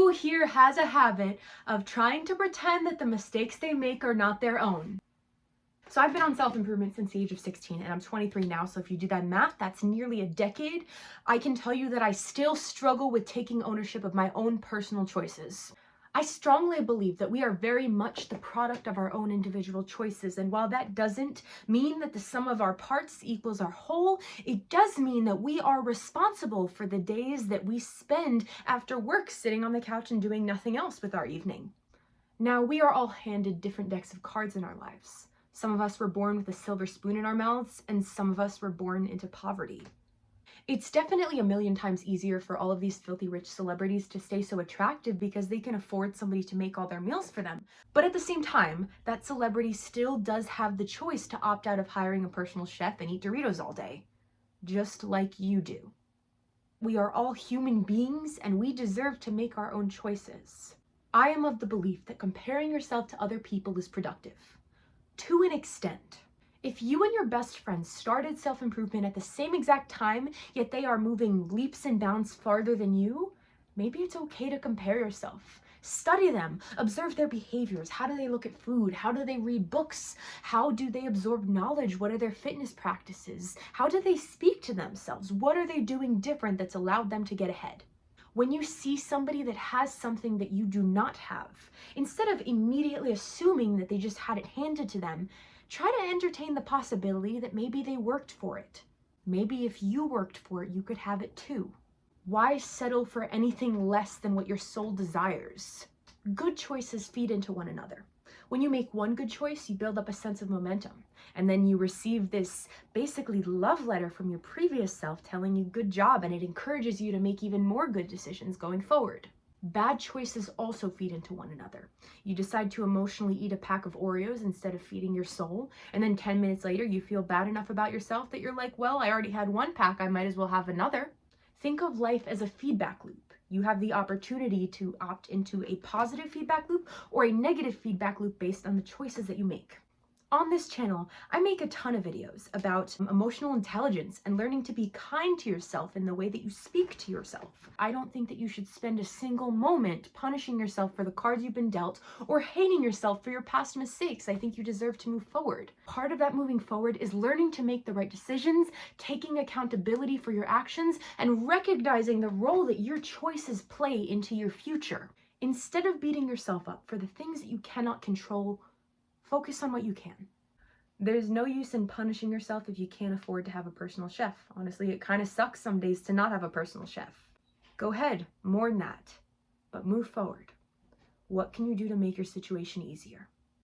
who here has a habit of trying to pretend that the mistakes they make are not their own? So I've been on self-improvement since the age of 16 and I'm 23 now. So if you do that math, that's nearly a decade. I can tell you that I still struggle with taking ownership of my own personal choices. I strongly believe that we are very much the product of our own individual choices. And while that doesn't mean that the sum of our parts equals our whole, it does mean that we are responsible for the days that we spend after work sitting on the couch and doing nothing else with our evening. Now, we are all handed different decks of cards in our lives. Some of us were born with a silver spoon in our mouths, and some of us were born into poverty. It's definitely a million times easier for all of these filthy rich celebrities to stay so attractive because they can afford somebody to make all their meals for them. But at the same time, that celebrity still does have the choice to opt out of hiring a personal chef and eat Doritos all day. Just like you do. We are all human beings and we deserve to make our own choices. I am of the belief that comparing yourself to other people is productive. To an extent. If you and your best friend started self-improvement at the same exact time, yet they are moving leaps and bounds farther than you, maybe it's okay to compare yourself. Study them, observe their behaviors. How do they look at food? How do they read books? How do they absorb knowledge? What are their fitness practices? How do they speak to themselves? What are they doing different that's allowed them to get ahead? When you see somebody that has something that you do not have, instead of immediately assuming that they just had it handed to them, try to entertain the possibility that maybe they worked for it. Maybe if you worked for it, you could have it too. Why settle for anything less than what your soul desires? Good choices feed into one another. When you make one good choice, you build up a sense of momentum. And then you receive this basically love letter from your previous self telling you good job, and it encourages you to make even more good decisions going forward. Bad choices also feed into one another. You decide to emotionally eat a pack of Oreos instead of feeding your soul, and then 10 minutes later you feel bad enough about yourself that you're like, well, I already had one pack, I might as well have another. Think of life as a feedback loop. You have the opportunity to opt into a positive feedback loop or a negative feedback loop based on the choices that you make. On this channel, I make a ton of videos about emotional intelligence and learning to be kind to yourself in the way that you speak to yourself. I don't think that you should spend a single moment punishing yourself for the cards you've been dealt or hating yourself for your past mistakes. I think you deserve to move forward. Part of that moving forward is learning to make the right decisions, taking accountability for your actions, and recognizing the role that your choices play into your future. Instead of beating yourself up for the things that you cannot control, focus on what you can. There's no use in punishing yourself if you can't afford to have a personal chef. Honestly, it kind of sucks some days to not have a personal chef. Go ahead, mourn that, but move forward. What can you do to make your situation easier?